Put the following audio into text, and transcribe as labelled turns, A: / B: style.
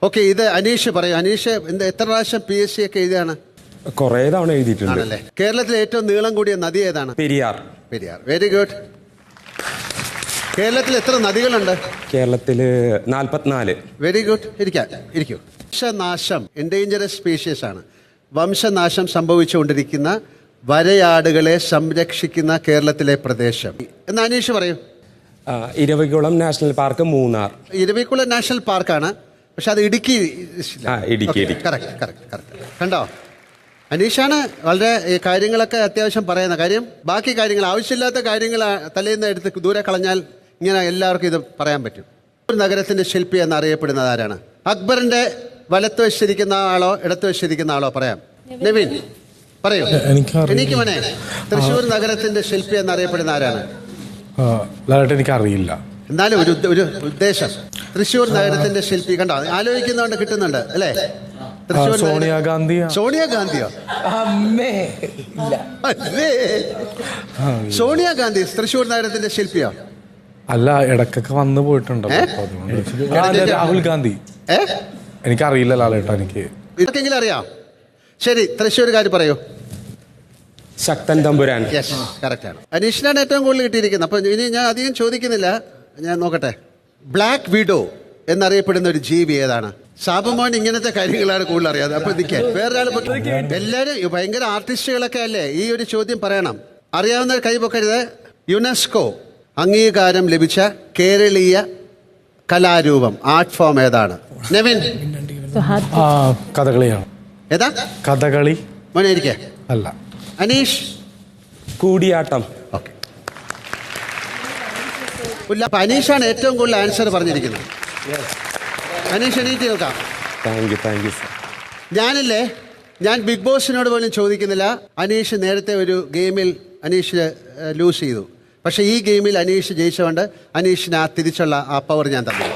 A: Okay, ഇത് അനീഷ് പറയൂ. അനീഷ് എത്ര പ്രാവശ്യം PSC ഒക്കെ എഴുതിയാണ്?
B: കുറേ തവണ എഴുതിയിട്ടുണ്ട്.
A: ആണല്ലേ. കേരളത്തിലെ ഏറ്റവും നീളം കൂടിയ നദി ഏതാണ്?
B: പെരിയാർ.
A: പെരിയാർ. Very good. കേരളത്തിൽ എത്ര നദികളുണ്ട്?
B: കേരളത്തിൽ 44.
A: Very good. ഇരിക്കൂ. വംശനാശം എൻഡേഞ്ചറസ് സ്പീഷീസ് ആണ്. വംശനാശം സംഭവിച്ചുകൊണ്ടിരിക്കുന്ന വരയാടുകളെ സംരക്ഷിക്കുന്ന കേരളത്തിലെ പ്രദേശം എന്ന് അനീഷ് പറയൂ.
B: Eravikulam national park, Munnar.
A: Eravikulam national പാർക്കാണ്, പക്ഷെ അത് ഇടുക്കി. കറക്റ്റ്. കണ്ടോ, അനീഷാണ് വളരെ കാര്യങ്ങളൊക്കെ അത്യാവശ്യം പറയുന്ന കാര്യം. ബാക്കി കാര്യങ്ങൾ, ആവശ്യമില്ലാത്ത കാര്യങ്ങൾ തലേന്ന് എടുത്ത് ദൂരെ കളഞ്ഞാൽ ഇങ്ങനെ എല്ലാവർക്കും ഇത് പറയാൻ പറ്റും. ഒരു നഗരത്തിന്റെ ശില്പി എന്നറിയപ്പെടുന്നത് ആരാണ്? അക്ബറിന്റെ വലത്ത് വശിരിക്കുന്ന ആളോ ഇടത്ത് വശിരിക്കുന്ന ആളോ? പറയാം. നവീൻ പറയൂ. എനിക്ക് മോനെ, തൃശ്ശൂർ നഗരത്തിന്റെ ശില്പി എന്നറിയപ്പെടുന്ന ആരാണ്?
C: എനിക്കറിയില്ല.
A: എന്നാലും ഒരു ഉദ്ദേശം. തൃശ്ശൂർ നഗരത്തിന്റെ ശില്പി കണ്ടോ, ആലോചിക്കുന്നതുകൊണ്ട് കിട്ടുന്നുണ്ട് അല്ലേ?
C: സോണിയാഗാന്ധിയോ?
A: സോണിയാഗാന്ധി തൃശ്ശൂർ നഗരത്തിന്റെ ശില്പിയോ?
C: അല്ല, ഇടക്കൊക്കെ വന്നു പോയിട്ടുണ്ട്. രാഹുൽ ഗാന്ധി. എനിക്കറിയില്ല ലാലേട്ടാ. എനിക്ക്
A: ഇതൊക്കെങ്കിലും അറിയാം. ശരി, തൃശ്ശൂർകാർ പറയൂ.
B: ശക്തൻ തമ്പുരാൻ.
A: യെസ്, കറക്റ്റാണ്. അനീഷിനാണ് ഏറ്റവും കൂടുതൽ കിട്ടിയിരിക്കുന്നത്. അപ്പം ഇനി ഞാൻ അധികം ചോദിക്കുന്നില്ല, ഞാൻ നോക്കട്ടെ. ബ്ലാക്ക് വിഡോ എന്നറിയപ്പെടുന്ന ഒരു ജീവി ഏതാണ്? സാബുമോൻ ഇങ്ങനത്തെ കാര്യങ്ങളാണ് കൂടുതൽ അറിയാതെ. അപ്പൊ വേറൊരാൾ, എല്ലാവരും ഭയങ്കര ആർട്ടിസ്റ്റുകളൊക്കെ അല്ലേ, ഈ ഒരു ചോദ്യം പറയണം. അറിയാവുന്ന കൈപൊക്കരുത്. യുനെസ്കോ അംഗീകാരം ലഭിച്ച കേരളീയ കലാരൂപം, ആർട്ട് ഫോം ഏതാണ്? നവീൻ.
C: കഥകളിയാണ്.
A: ഏതാ?
C: കഥകളി.
A: മോനെ ഇരിക്കേ.
C: അല്ല.
A: അനീഷ്.
B: കൂടിയാട്ടം.
A: ഓക്കെ. അപ്പൊ അനീഷാണ് ഏറ്റവും കൂടുതൽ ആൻസർ പറഞ്ഞിരിക്കുന്നത്. അനീഷ് എണീറ്റ് കേൾക്കാം.
B: Thank you sir.
A: ഞാൻ ബിഗ് ബോസിനോട് പോലും ചോദിക്കുന്നില്ല. അനീഷ് നേരത്തെ ഒരു ഗെയിമിൽ അനീഷ് ലൂസ് ചെയ്തു. പക്ഷെ ഈ ഗെയിമിൽ അനീഷ് ജയിച്ചുകൊണ്ട് അനീഷിന് ആ തിരിച്ചുള്ള ആ പവർ ഞാൻ തന്നു.